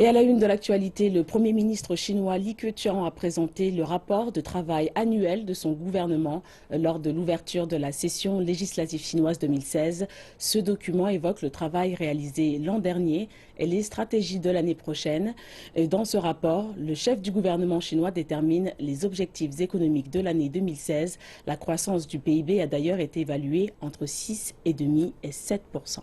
Et à la une de l'actualité, le Premier ministre chinois Li Keqiang a présenté le rapport de travail annuel de son gouvernement lors de l'ouverture de la session législative chinoise 2016. Ce document évoque le travail réalisé l'an dernier et les stratégies de l'année prochaine. Et dans ce rapport, le chef du gouvernement chinois détermine les objectifs économiques de l'année 2016. La croissance du PIB a d'ailleurs été évaluée entre 6,5 et 7%.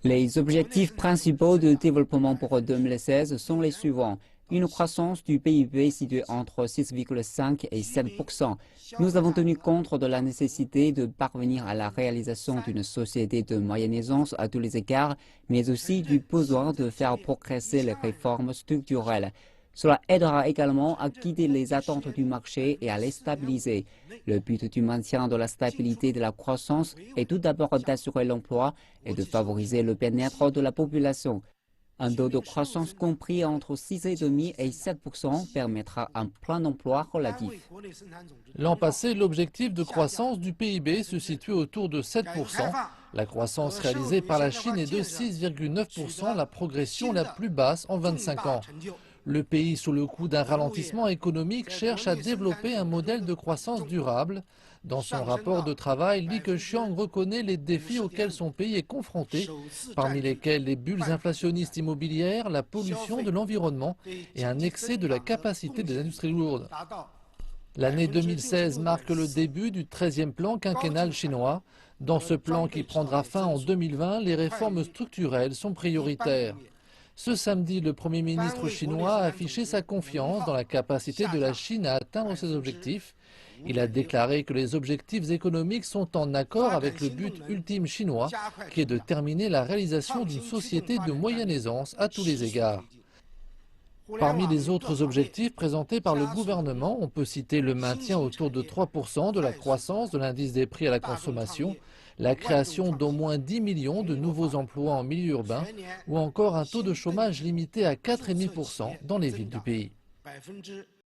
Les objectifs principaux de développement pour 2016 sont les suivants. Une croissance du PIB située entre 6,5 et 7%. Nous avons tenu compte de la nécessité de parvenir à la réalisation d'une société de moyenne aisance à tous les égards, mais aussi du besoin de faire progresser les réformes structurelles. Cela aidera également à guider les attentes du marché et à les stabiliser. Le but du maintien de la stabilité de la croissance est tout d'abord d'assurer l'emploi et de favoriser le bien-être de la population. Un taux de croissance compris entre 6,5 et 7% permettra un plein d'emploi relatif. L'an passé, l'objectif de croissance du PIB se situait autour de 7%. La croissance réalisée par la Chine est de 6,9%, la progression la plus basse en 25 ans. Le pays, sous le coup d'un ralentissement économique, cherche à développer un modèle de croissance durable. Dans son rapport de travail, Li Keqiang reconnaît les défis auxquels son pays est confronté, parmi lesquels les bulles inflationnistes immobilières, la pollution de l'environnement et un excès de la capacité des industries lourdes. L'année 2016 marque le début du 13e plan quinquennal chinois. Dans ce plan qui prendra fin en 2020, les réformes structurelles sont prioritaires. Ce samedi, le Premier ministre chinois a affiché sa confiance dans la capacité de la Chine à atteindre ses objectifs. Il a déclaré que les objectifs économiques sont en accord avec le but ultime chinois, qui est de terminer la réalisation d'une société de moyenne aisance à tous les égards. Parmi les autres objectifs présentés par le gouvernement, on peut citer le maintien autour de 3% de la croissance de l'indice des prix à la consommation, la création d'au moins 10 millions de nouveaux emplois en milieu urbain ou encore un taux de chômage limité à 4,5% dans les villes du pays.